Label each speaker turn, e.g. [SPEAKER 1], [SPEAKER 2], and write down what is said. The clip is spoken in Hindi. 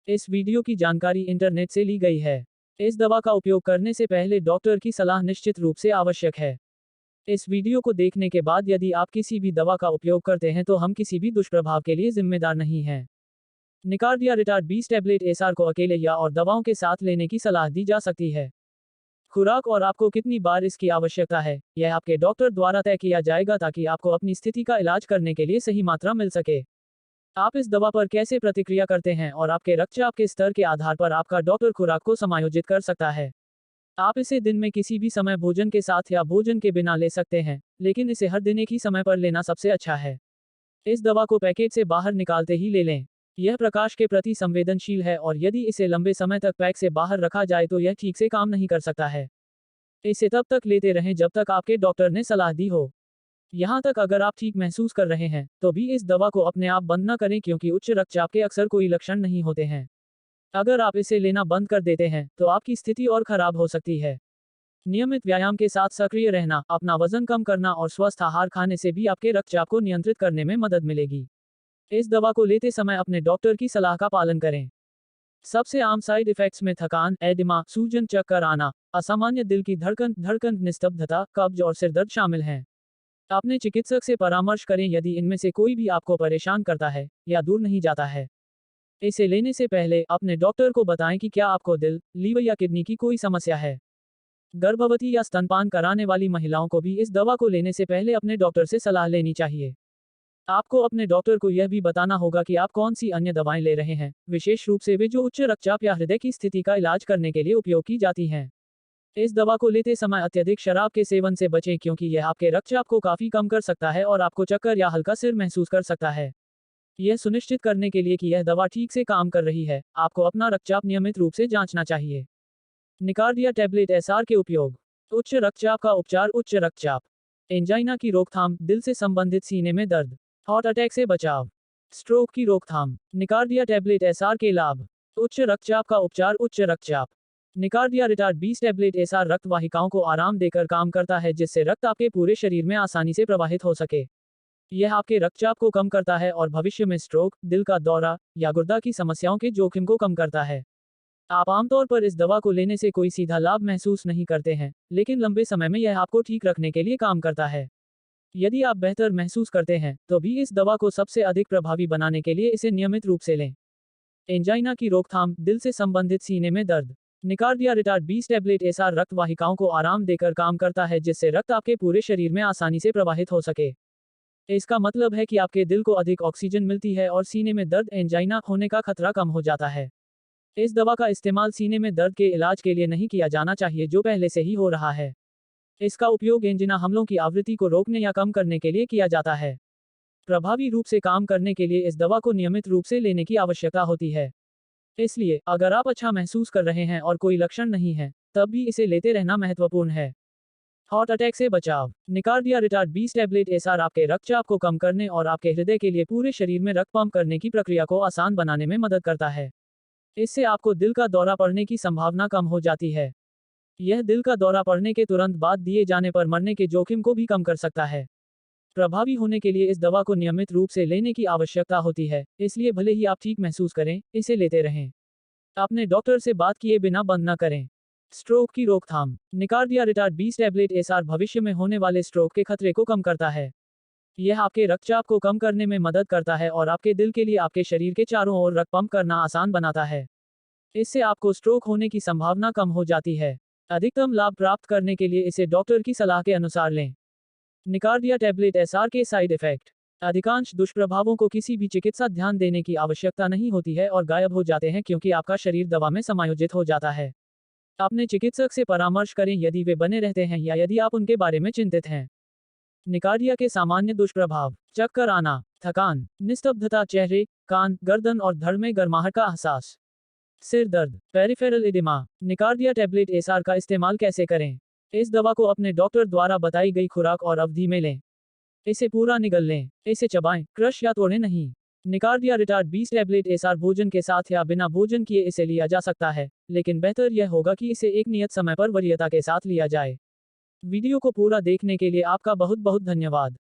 [SPEAKER 1] इस वीडियो की जानकारी इंटरनेट से ली गई है। इस दवा का उपयोग करने से पहले डॉक्टर की सलाह निश्चित रूप से आवश्यक है। इस वीडियो को देखने के बाद यदि आप किसी भी दवा का उपयोग करते हैं तो हम किसी भी दुष्प्रभाव के लिए जिम्मेदार नहीं हैं। निकार्डिया रिटार्ड 20 टैबलेट एसआर को अकेले या और दवाओं के साथ लेने की सलाह दी जा सकती है। खुराक और आपको कितनी बार इसकी आवश्यकता है, यह आपके डॉक्टर द्वारा तय किया जाएगा ताकि आपको अपनी स्थिति का इलाज करने के लिए सही मात्रा मिल सके। आप इस दवा पर कैसे प्रतिक्रिया करते हैं और आपके रक्तचाप के स्तर के आधार पर आपका डॉक्टर खुराक को समायोजित कर सकता है। आप इसे दिन में किसी भी समय भोजन के साथ या भोजन के बिना ले सकते हैं, लेकिन इसे हर दिन एक ही समय पर लेना सबसे अच्छा है। इस दवा को पैकेट से बाहर निकालते ही ले लें। यह प्रकाश के प्रति संवेदनशील है और यदि इसे लंबे समय तक पैक से बाहर रखा जाए तो यह ठीक से काम नहीं कर सकता है। इसे तब तक लेते रहें जब तक आपके डॉक्टर ने सलाह दी हो। यहाँ तक अगर आप ठीक महसूस कर रहे हैं तो भी इस दवा को अपने आप बंद न करें क्योंकि उच्च रक्तचाप के अक्सर कोई लक्षण नहीं होते हैं। अगर आप इसे लेना बंद कर देते हैं तो आपकी स्थिति और खराब हो सकती है। नियमित व्यायाम के साथ सक्रिय रहना, अपना वजन कम करना और स्वस्थ आहार खाने से भी आपके रक्तचाप को नियंत्रित करने में मदद मिलेगी। इस दवा को लेते समय अपने डॉक्टर की सलाह का पालन करें। सबसे आम साइड इफेक्ट्स में थकान, एडिमा, सूजन, चक्कर आना, असामान्य दिल की धड़कन, निस्तब्धता, कब्ज और सिरदर्द शामिल हैं। अपने चिकित्सक से परामर्श करें यदि इनमें से कोई भी आपको परेशान करता है या दूर नहीं जाता है। इसे लेने से पहले अपने डॉक्टर को बताएं कि क्या आपको दिल, लीवर या किडनी की कोई समस्या है। गर्भवती या स्तनपान कराने वाली महिलाओं को भी इस दवा को लेने से पहले अपने डॉक्टर से सलाह लेनी चाहिए। आपको अपने डॉक्टर को यह भी बताना होगा कि आप कौन सी अन्य दवाएं ले रहे हैं, विशेष रूप से वे जो उच्च रक्तचाप या हृदय की स्थिति का इलाज करने के लिए उपयोग की जाती हैं। इस दवा को लेते समय अत्यधिक शराब के सेवन से बचें क्योंकि यह आपके रक्तचाप को काफी कम कर सकता है और आपको चक्कर या हल्का सिर महसूस कर सकता है। यह सुनिश्चित करने के लिए कि यह दवा ठीक से काम कर रही है, आपको अपना रक्तचाप नियमित रूप से जांचना चाहिए। निकार्डिया टैबलेट एसआर के उपयोग। उच्च रक्तचाप का उपचार। उच्च रक्तचाप, एंजाइना की रोकथाम, दिल से संबंधित सीने में दर्द, हार्ट अटैक से बचाव, स्ट्रोक की रोकथाम। निकार्डिया टैबलेट एसआर के लाभ। उच्च रक्तचाप का उपचार। उच्च रक्तचाप, निकार्डिया रिटार्ड 20 टैबलेट एसआर रक्त वाहिकाओं को आराम देकर काम करता है जिससे रक्त आपके पूरे शरीर में आसानी से प्रवाहित हो सके। यह आपके रक्तचाप को कम करता है और भविष्य में स्ट्रोक, दिल का दौरा या गुर्दा की समस्याओं के जोखिम को कम करता है। आप आमतौर पर इस दवा को लेने से कोई सीधा लाभ महसूस नहीं करते हैं, लेकिन लंबे समय में यह आपको ठीक रखने के लिए काम करता है। यदि आप बेहतर महसूस करते हैं तो भी इस दवा को सबसे अधिक प्रभावी बनाने के लिए इसे नियमित रूप से लें। एंजाइना की रोकथाम, दिल से संबंधित सीने में दर्द। निकार्डिया रिटार्ड 20 टैबलेट एसआर रक्त वाहिकाओं को आराम देकर काम करता है जिससे रक्त आपके पूरे शरीर में आसानी से प्रवाहित हो सके। इसका मतलब है कि आपके दिल को अधिक ऑक्सीजन मिलती है और सीने में दर्द, एंजाइना होने का खतरा कम हो जाता है। इस दवा का इस्तेमाल सीने में दर्द के इलाज के लिए नहीं किया जाना चाहिए जो पहले से ही हो रहा है। इसका उपयोग एंजिना हमलों की आवृत्ति को रोकने या कम करने के लिए किया जाता है। प्रभावी रूप से काम करने के लिए इस दवा को नियमित रूप से लेने की आवश्यकता होती है। इसलिए अगर आप अच्छा महसूस कर रहे हैं और कोई लक्षण नहीं है, तब भी इसे लेते रहना महत्वपूर्ण है। हार्ट अटैक से बचाव। निकार्डिया रिटार्ड 20 टैबलेट एसआर आपके रक्तचाप को कम करने और आपके हृदय के लिए पूरे शरीर में रक्त पंप करने की प्रक्रिया को आसान बनाने में मदद करता है। इससे आपको दिल का दौरा पड़ने की संभावना कम हो जाती है। यह दिल का दौरा पड़ने के तुरंत बाद दिए जाने पर मरने के जोखिम को भी कम कर सकता है। प्रभावी होने के लिए इस दवा को नियमित रूप से लेने की आवश्यकता होती है, इसलिए भले ही आप ठीक महसूस करें, इसे लेते रहें। अपने डॉक्टर से बात किए बिना बंद न करें। स्ट्रोक की रोकथाम। निकार्डिया रिटार्ड 20 टैबलेट एसआर भविष्य में होने वाले स्ट्रोक के खतरे को कम करता है। यह आपके रक्तचाप को कम करने में मदद करता है और आपके दिल के लिए आपके शरीर के चारों ओर रक्त पंप करना आसान बनाता है। इससे आपको स्ट्रोक होने की संभावना कम हो जाती है। अधिकतम लाभ प्राप्त करने के लिए इसे डॉक्टर की सलाह के अनुसार लें। निकार्डिया टैबलेट एसआर के साइड इफेक्ट। अधिकांश दुष्प्रभावों को किसी भी चिकित्सा ध्यान देने की आवश्यकता नहीं होती है और गायब हो जाते हैं क्योंकि आपका शरीर दवा में समायोजित हो जाता है। अपने चिकित्सक से परामर्श करें यदि वे बने रहते हैं या यदि आप उनके बारे में चिंतित हैं। निकार्डिया के सामान्य दुष्प्रभाव। चक्कर आना, थकान, निस्तब्धता, चेहरे, कान, गर्दन और धड़ में गर्माहट का एहसास, सिर दर्द, peripheral oedema. Nicardia tablet SR का इस्तेमाल कैसे करें। इस दवा को अपने डॉक्टर द्वारा बताई गई खुराक और अवधि में लें। इसे पूरा निगल लें। इसे चबाएं, क्रश या तोड़ें नहीं। निकार्डिया रिटार्ड 20 टैबलेट एसआर भोजन के साथ या बिना भोजन किए इसे लिया जा सकता है, लेकिन बेहतर यह होगा कि इसे एक नियत समय पर वरीयता के साथ लिया जाए। वीडियो को पूरा देखने के लिए आपका बहुत बहुत धन्यवाद।